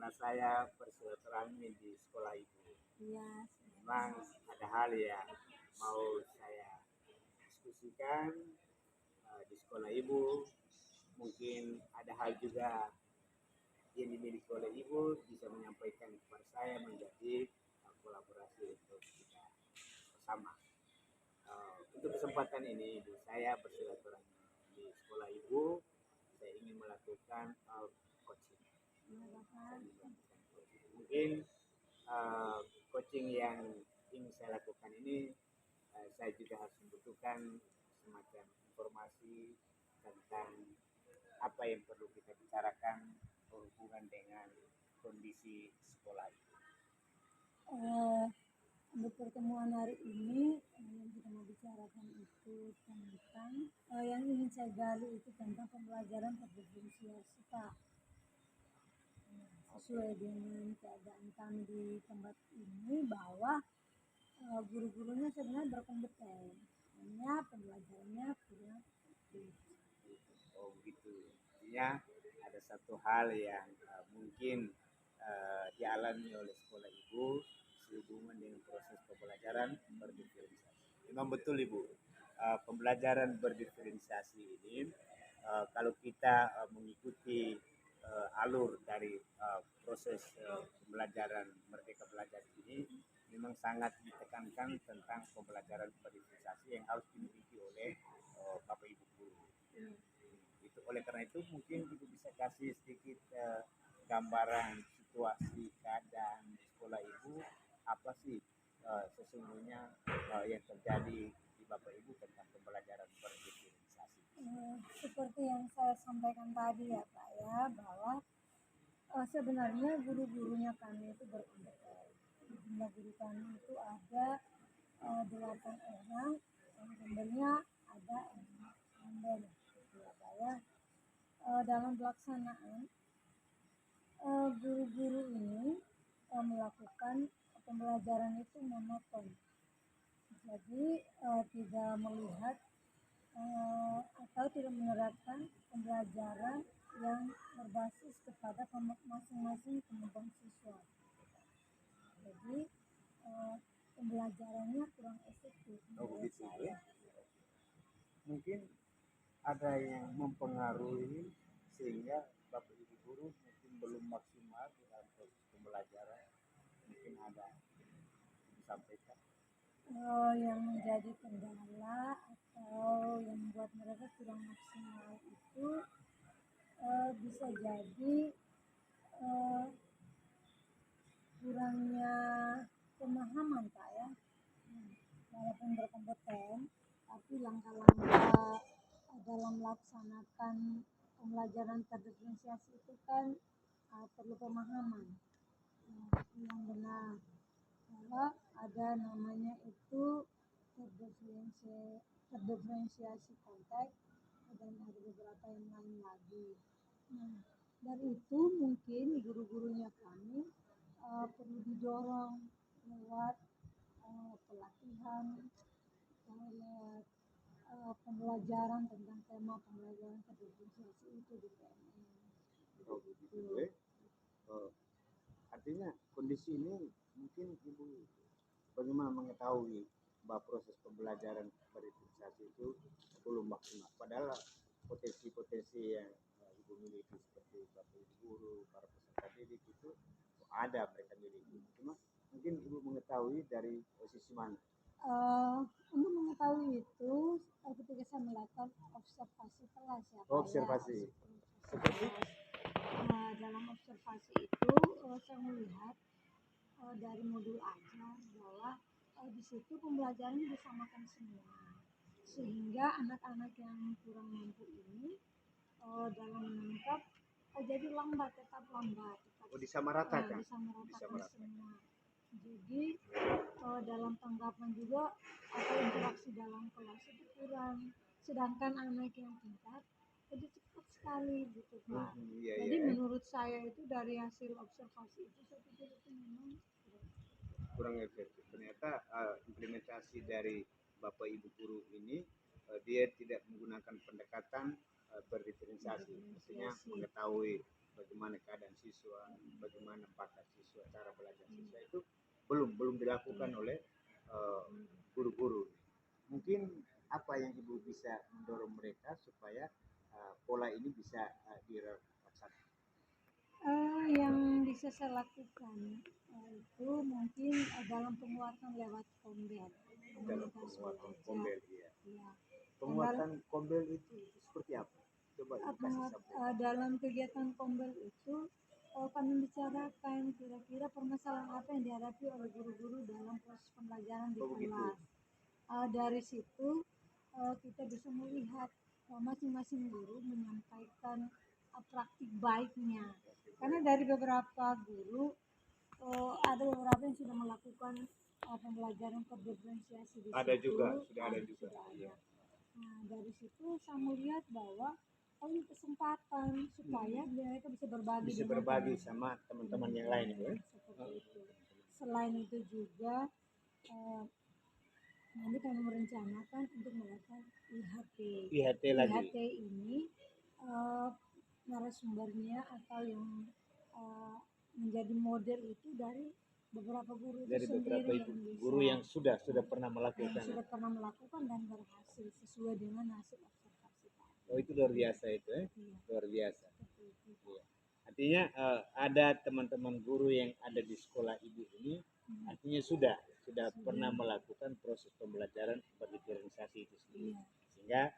karena saya bersilaturahmi di sekolah ibu. Iya, Memang ada hal yang mau saya diskusikan di sekolah ibu. Mungkin ada hal juga yang dimiliki oleh ibu bisa menyampaikan kepada saya menjadi kolaborasi untuk kita bersama. Untuk kesempatan ini ibu saya bersilaturahmi di sekolah ibu. Saya ingin melakukan coaching. Mungkin uh, coaching yang ingin saya lakukan ini saya juga harus membutuhkan semacam informasi tentang apa yang perlu kita bicarakan berhubungan dengan kondisi sekolah itu. Untuk pertemuan hari ini yang kita mau bicarakan itu tentang yang ingin saya gali itu tentang pembelajaran terdiferensiasi Pak. Sesuai dengan keadaan kami di tempat ini bahwa guru-gurunya sebenarnya berkompeten, hanya pembelajarannya kurang efektif. Oh begitu. Artinya ada satu hal yang mungkin dialami oleh sekolah ibu sehubungan dengan proses pembelajaran berdiferensiasi. Memang betul ibu, pembelajaran berdiferensiasi ini kalau kita mengikuti alur dari proses pembelajaran Merdeka Belajar ini memang sangat ditekankan tentang pembelajaran berdiferensiasi yang harus dimiliki oleh Bapak Ibu guru. Itu oleh karena itu mungkin ibu bisa kasih sedikit gambaran situasi keadaan di sekolah ibu apa sih sesungguhnya yang terjadi di Bapak Ibu tentang pembelajaran berdiferensiasi. Seperti yang saya sampaikan tadi ya Pak ya, bahwa sebenarnya guru-gurunya kami itu berkompeten. Jumlah guru kami itu ada 8 orang, yang membernya ada 6 member gitu ya Pak ya. Dalam pelaksanaan guru-guru ini melakukan pembelajaran itu monoton, jadi tidak melihat atau tidak menerapkan pembelajaran yang berbasis kepada masing-masing kemampuan siswa. Jadi pembelajarannya kurang efektif menurut saya. Mungkin ada yang mempengaruhi sehingga Bapak Ibu guru mungkin belum maksimal di dalam proses pembelajaran. Mungkin ada yang disampaikan. Yang menjadi kendala atau yang membuat mereka kurang maksimal itu bisa jadi kurangnya pemahaman Pak ya. Walaupun berkompeten, tapi langkah-langkah dalam melaksanakan pembelajaran terdiferensiasi itu kan perlu pemahaman yang benar, bahwa ada namanya itu terdiferensiasi konteks dan ada beberapa yang lain lagi. Nah, dari itu mungkin guru-gurunya kami perlu didorong lewat pelatihan, lewat pembelajaran tentang tema pembelajaran terdiferensiasi itu di PNS. Oh begitu. Artinya kondisi ini mungkin ibu bagaimana mengetahui bahwa proses pembelajaran berdiferensiasi itu belum maksimal. Padahal potensi-potensi yang ibu miliki seperti bapak ibu guru, para peserta didik itu ada mereka miliki. Cuma mungkin ibu mengetahui dari posisi mana. Untuk mengetahui itu ketika saya melakukan observasi kelas ya Pak. Observasi. Ya, Seperti dalam observasi itu saya melihat dari modul ajar bahwa di situ pembelajaran disamakan semua, sehingga anak-anak yang kurang mampu ini dalam menangkap jadi lambat, tetap lambat, disamaratakan. disamaratakan semua. Jadi dalam tanggapan juga atau interaksi dalam kelas itu kurang, sedangkan anak yang pintar jadi cepat sekali gitu Pak. Jadi menurut saya itu dari hasil observasi itu saya pikir itu memang kurang efektif. Ternyata implementasi dari Bapak Ibu guru ini dia tidak menggunakan pendekatan berdiferensiasi, maksudnya mengetahui bagaimana keadaan siswa, bagaimana bakat siswa, cara belajar siswa itu belum dilakukan oleh uh, guru-guru. Mungkin apa yang ibu bisa mendorong mereka supaya pola ini bisa dilaksanakan? Yang bisa saya lakukan itu mungkin dalam penguatan lewat kombel Dalam komunitas penguatan belajar. kombel, ya. Ya. Penguatan kombel itu seperti apa? Coba ibu kasih sampaikan. Dalam kegiatan kombel itu kami bicarakan kira-kira permasalahan apa yang dihadapi oleh guru-guru dalam proses pembelajaran di kelas. Dari situ kita bisa melihat masing-masing guru menyampaikan praktik baiknya. Karena dari beberapa guru ada beberapa yang sudah melakukan pembelajaran terdiferensiasi di ada situ. Juga, sudah ada juga. Sudah ada. Nah, dari situ saya melihat bahwa ini kesempatan supaya mereka bisa berbagi sama teman-teman yang lain, ya. Seperti itu. Selain itu juga nanti kami merencanakan untuk melakukan IHT. IHT ini narasumbernya atau yang menjadi model itu dari beberapa guru itu sendiri yang sudah pernah melakukan. Sudah pernah melakukan dan berhasil sesuai dengan hasil observasi. Oh, itu luar biasa itu, ya. Luar biasa. Ya. Artinya ada teman-teman guru yang ada di sekolah ibu ini, artinya sudah pernah melakukan proses pembelajaran berdiferensiasi itu sendiri. Sehingga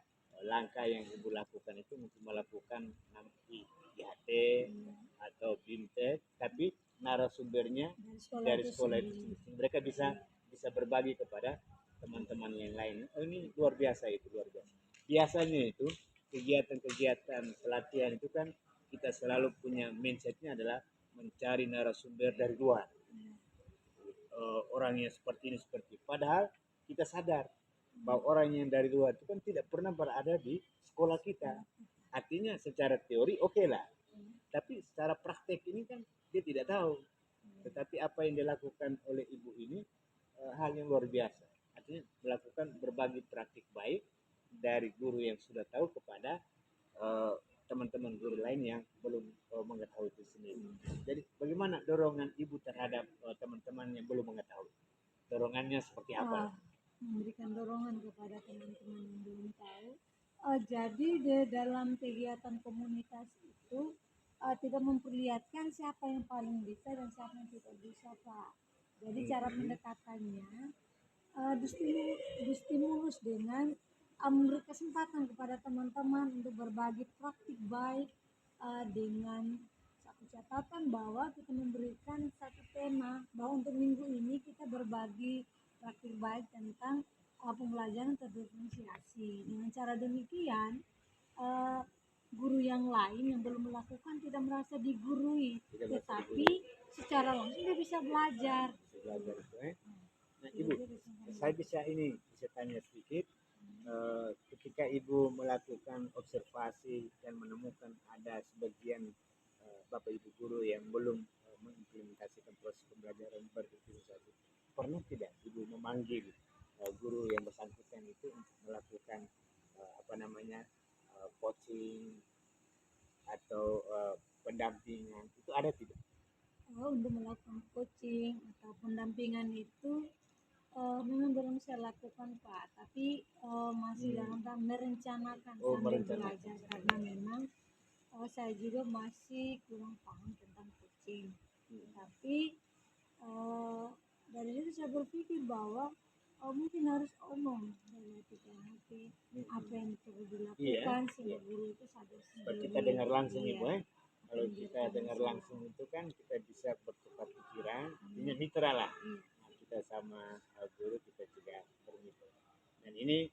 langkah yang ibu lakukan itu mungkin melakukan IHT atau BIMTEK, tapi narasumbernya dari sekolah itu sendiri. Mereka bisa berbagi kepada teman-teman yang lain. Oh, ini luar biasa itu, luar biasa. Biasanya itu kegiatan-kegiatan pelatihan itu kan kita selalu punya mindsetnya adalah mencari narasumber dari luar, orang yang seperti ini seperti. Padahal kita sadar bahwa orang yang dari luar itu kan tidak pernah berada di sekolah kita. Artinya secara teori oke lah, tapi secara praktek ini kan dia tidak tahu. Tetapi apa yang dilakukan oleh ibu ini hal yang luar biasa. Artinya melakukan berbagi praktik baik dari guru yang sudah tahu kepada teman-teman guru lain yang belum mengetahui itu sendiri. Jadi bagaimana dorongan ibu terhadap teman-teman yang belum mengetahui? Dorongannya seperti apa? Memberikan dorongan kepada teman-teman yang belum tahu. Jadi dalam kegiatan komunitas itu tidak memperlihatkan siapa yang paling bisa dan siapa yang tidak bisa, Pak. Jadi cara pendekatannya distimulus dengan memberi kesempatan kepada teman-teman untuk berbagi praktik baik dengan satu catatan bahwa kita memberikan satu tema bahwa untuk minggu ini kita berbagi praktik baik tentang pembelajaran terdiferensiasi. Dengan cara demikian guru yang lain yang belum melakukan tidak merasa digurui, tetapi secara langsung dia bisa belajar. Nah, Ibu, saya bisa tanya sedikit. Ketika Ibu melakukan observasi dan menemukan ada sebagian Bapak Ibu guru yang belum mengimplementasikan proses pembelajaran berdiferensiasi, pernah tidak Ibu memanggil guru yang bersangkutan itu untuk melakukan coaching atau pendampingan? Itu ada tidak? Untuk melakukan coaching atau pendampingan itu memang belum saya lakukan, Pak, tapi masih dalam tahap merencanakan sambil belajar karena memang saya juga masih kurang paham tentang coaching. Tapi dari situ saya berpikir bahwa mungkin harus omong dari hati apa yang perlu dilakukan sehingga guru itu sadar sendiri. Kita dengar langsung ibu, kalau kita dengar langsung itu kan kita bisa bertukar pikiran, artinya mitra lah. Nah, kita sama guru kita juga bermitra. Dan ini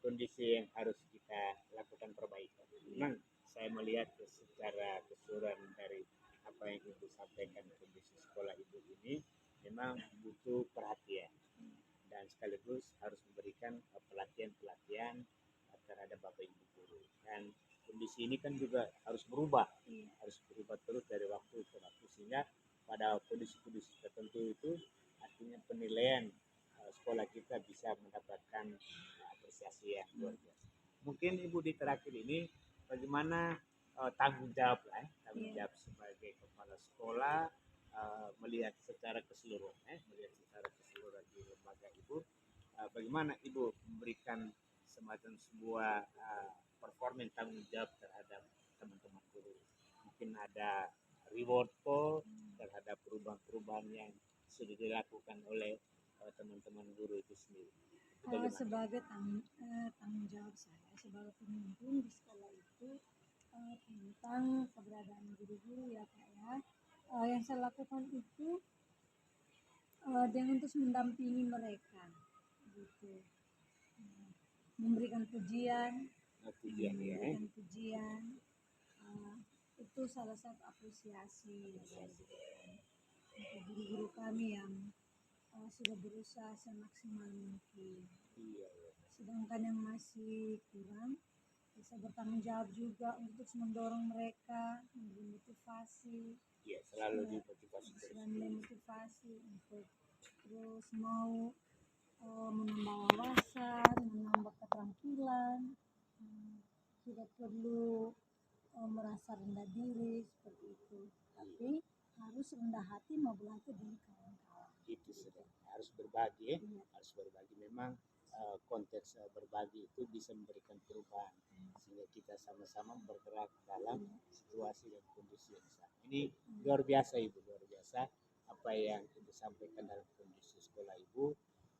kondisi yang harus kita lakukan perbaikan. Memang saya melihat secara keseluruhan dari apa yang ibu sampaikan, kondisi sekolah ibu ini memang butuh perhatian dan sekaligus harus memberikan pelatihan-pelatihan terhadap Bapak Ibu guru. Dan kondisi ini kan juga harus berubah terus dari waktu ke waktu, sehingga pada kondisi-kondisi tertentu itu artinya penilaian sekolah kita bisa mendapatkan apresiasi yang luar biasa. Mungkin Ibu di terakhir ini bagaimana tanggung jawab tanggung Iya. jawab sebagai kepala sekolah melihat secara keseluruhan, melihat secara keseluruhan di lembaga ibu, bagaimana ibu memberikan semacam sebuah performa tanggung jawab terhadap teman-teman guru. Mungkin ada reward call terhadap perubahan-perubahan yang sudah dilakukan oleh teman-teman guru itu sendiri. Itu bagaimana? Sebagai tanggung jawab saya sebagai pemimpin di sekolah itu tentang keberadaan guru-guru ya Pak ya. Yang saya lakukan itu dengan terus mendampingi mereka gitu. Memberikan pujian, Tujuan ya. memberikan pujian, eh, itu salah satu apresiasi yang saya berikan untuk guru-guru kami yang sudah berusaha semaksimal mungkin. Iya. Sedangkan yang masih kurang, bisa bertanggung jawab juga untuk mendorong mereka, memberi motivasi, Iya, selalu dimotivasi terus. selain memotivasi untuk terus mau menambah wawasan, menambah keterampilan, tidak perlu merasa rendah diri seperti itu, tapi harus rendah hati mau belajar dengan kawan-kawan. Itu sudah harus berbagi, Iya. harus berbagi. Memang konteks berbagi itu bisa memberikan perubahan sehingga kita sama-sama bergerak dalam situasi dan kondisi yang sama. Ini luar biasa ibu, luar biasa apa yang ibu sampaikan dalam kondisi sekolah ibu.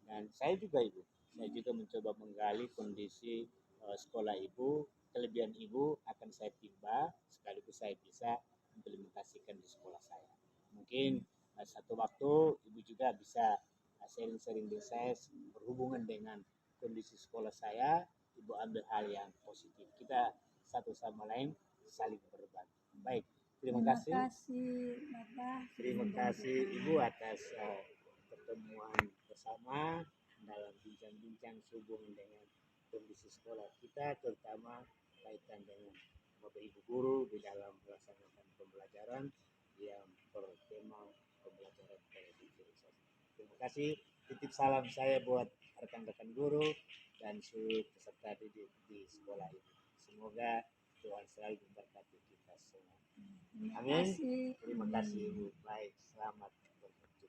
Dan saya juga ibu, saya juga mencoba menggali kondisi sekolah ibu, kelebihan ibu akan saya timba sekaligus saya bisa implementasikan di sekolah saya. Mungkin satu waktu ibu juga bisa sharing-sharing dengan saya berhubungan dengan kondisi sekolah saya, ibu ambil hal yang positif. Kita satu sama lain saling berbagi. Baik, terima kasih. Bapak. Terima kasih Ibu atas pertemuan bersama dalam bincang-bincang sehubungan dengan kondisi sekolah kita, terutama kaitan dengan Bapak Ibu guru di dalam melaksanakan pembelajaran yang bertema pembelajaran kreativitas. Terima kasih. Titip salam saya buat rekan-rekan guru dan seluruh peserta didik di sekolah ini. Semoga Tuhan selalu memberkati kita semua. Amin. Terima kasih Ibu. Baik, selamat berjumpa.